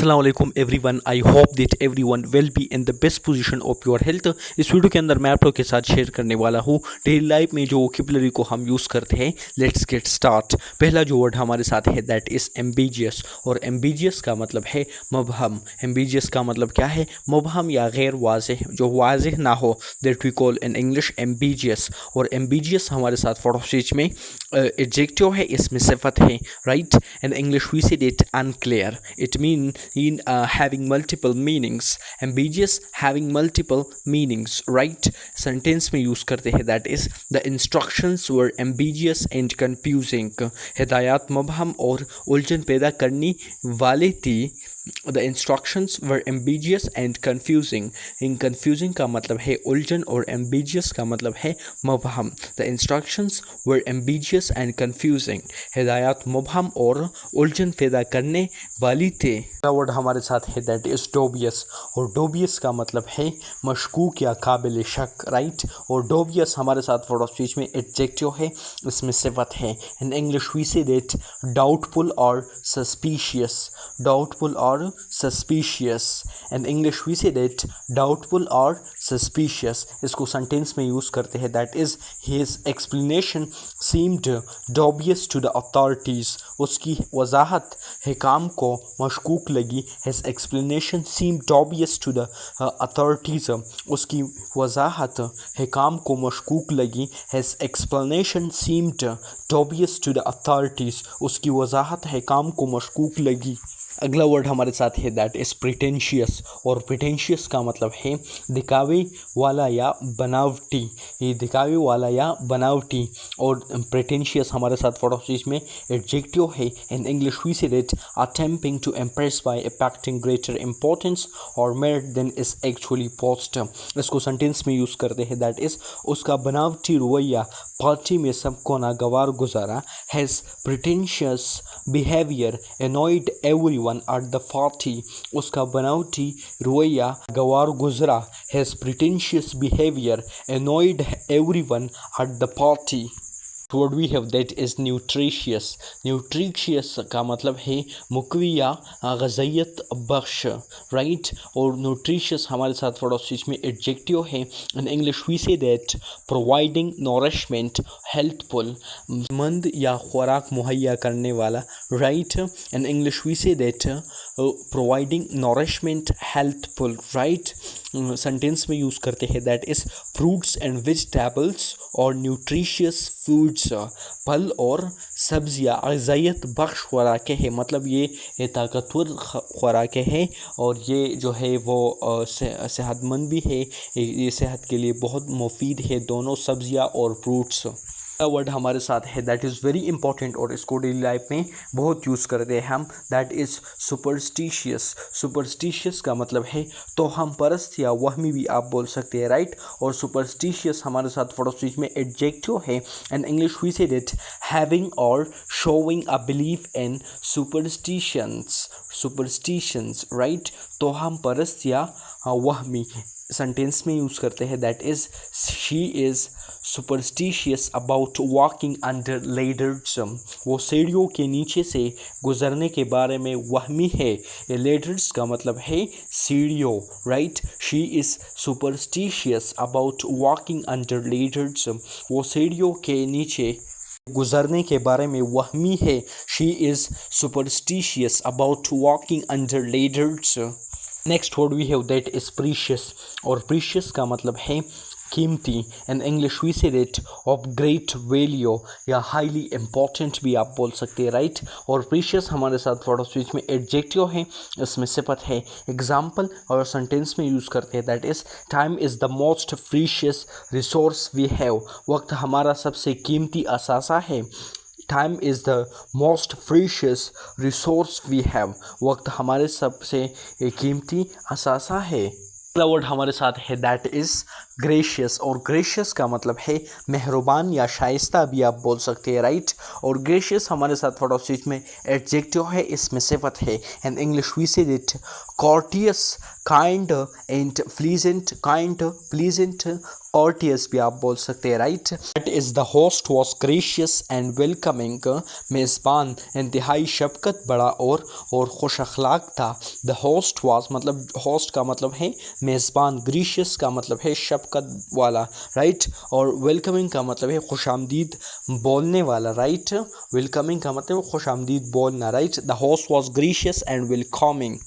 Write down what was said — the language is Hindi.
Assalamualaikum everyone. I hope that everyone will be in the best position of your health. इस वीडियो के अंदर मैं आप लोग के साथ शेयर करने वाला हूँ डेली लाइफ में जो वोकेबुलरी को हम यूज़ करते हैं. Let's get start. पहला जो वर्ड हमारे साथ है दैट इज़ एम्बिजियस. और एम्बिजियस का मतलब है मुबहम. एम्बिजियस का मतलब क्या है? मुबहम या गैर वाज़ेह, जो वाज़ेह ना हो, that we call in English ambiguous. और एम्बिजियस हमारे साथ फॉर ऑफ स्पीच में एडजेक्टिव है, इसमें सिफत है, right. In English we say it unclear. It mean in having multiple meanings. Ambiguous having multiple meanings, right. Sentence में use करते हैं that is the instructions were ambiguous and confusing. हिदायत मुबहम और उलझन पैदा करने वाली थी. The instructions were ambiguous and confusing. In confusing का मतलब है उलझन और ambiguous का मतलब है मुबहम. The instructions were ambiguous and confusing. हिदायत मुबहम और उलझन पैदा करने वाली थे. वर्ड हमारे साथ है दैट इज़ डोबियस. और डोबियस का मतलब है मशकूक या काबिल शक, राइट. और डोबियस हमारे साथ वर्ड ऑफ स्पीच में एडजेक्टिव है, इसमें सिफत है. In English we say that doubtful और सस्पिशियस. डाउटफुल और suspicious. In English we say that doubtful or suspicious. इसको सेंटेंस में यूज़ करते हैं that is his explanation seemed dubious to the authorities. उसकी वजाहत हिकाम को मशकूक लगी. His explanation seemed dubious to the authorities. उसकी वजाहत हिकाम को मशकूक लगी. His explanation seemed dubious to the authorities. उसकी वजाहत हिकाम को मशकूक लगी. अगला वर्ड हमारे साथ है दैट इज़ प्रिटेंशियस. और प्रिटेंशियस का मतलब है दिखावे वाला या बनावटी. ये दिखावे वाला या बनावटी. और प्रिटेंशियस हमारे साथ फॉर ऑफ स्पीच में एडजेक्टिव है. In English we say that attempting to impress by affecting greater importance और merit than is actually post. इसको सेंटेंस में यूज़ करते हैं दैट इज़ उसका बनावटी रवैया पार्टी में सबको नागवार गुजारा. Has pretentious behaviour annoyed everyone at the party. उसका बनावटी रवैया गवार गुजरा. His pretentious behavior annoyed everyone at the party. What we have that is nutritious. Nutritious का मतलब है मुकवी या ग़ज़ाइयत बख्श, राइट. और nutritious हमारे साथ फॉर ऑफ स्पीच में एडजेक्टिव है. In English we say that providing nourishment healthful. मंद या खुराक मुहैया करने वाला, right. In English we say that providing nourishment healthful, right. Sentence में यूज़ करते हैं that is fruits and vegetables और न्यूट्रिशियस फूड्स. फल और सब्जियाँ ग़ज़ाइयत बख्श खुराकें हैं. मतलब ये ताकतवर खुराकें हैं और ये जो है वो सेहतमंद भी है. ये सेहत के लिए बहुत मुफीद है दोनों सब्जियाँ और फ्रूट्स. वर्ड हमारे साथ है दैट इज़ वेरी इंपॉर्टेंट और इसको डेली लाइफ में बहुत यूज़ करते हैं हम. That is superstitious. सुपरस्टिशियस का मतलब है तो हम परस्त या वहमी भी आप बोल सकते हैं, राइट. और सुपरस्टिशियस हमारे साथ फॉर ऑफ स्पीच में एडजेक्टिव है. And English we say that having और showing a belief in superstitions. Superstitions, right. तो हम परस्त या वहमी सेंटेंस में यूज़ करते हैं that is she is superstitious about walking under ladders. वो सीढ़ियों के नीचे से गुजरने के बारे में वहमी है. ये लेडर्स का मतलब है सीढ़ियों, right. She is superstitious about walking under ladders. वो सीढ़ियों के नीचे गुजरने के बारे में वहमी है. She is superstitious about walking under ladders. Next word we have that is precious. और प्रीशियस का मतलब है कीमती. In English we say that of great value या हाईली इम्पॉर्टेंट भी आप बोल सकते हैं, राइट. और प्रीशियस हमारे साथ वर्ड ऑफ स्पीच में एडजेक्टिव है, इसमें सिफत है. एग्जाम्पल और सेंटेंस में यूज़ करते हैं that is time is the most precious resource we have. वक्त हमारा सबसे कीमती असासा है. Time is the most precious resource we have. वक्त हमारे सबसे कीमती असासा है. अगला वर्ड हमारे साथ है दैट इज़ ग्रेशियस, और ग्रेशियस का मतलब है मेहरबान या शाइस्ता भी आप बोल सकते हैं, राइट। और ग्रेशियस हमारे साथ थोड़ा सा इसमें एडजेक्टिव है, इसमें सिफत है। In English we say it courteous, kind and pleasant, kind, pleasant, courteous भी आप बोल सकते हैं, right. That is the host was gracious and welcoming, मेज़बान इंतहाई शफकत बड़ा और खुश अखलाक था। द होस्ट वॉज मतलब होस्ट का मतलब है मेज़बान, ग्रेशियस का मतलब है शफकत वाला, राइट। और वेलकमिंग का मतलब है खुश आमदीद बोलने वाला, राइट। वेलकमिंग का मतलब खुश आमदीद बोलना, right. The host was gracious and welcoming.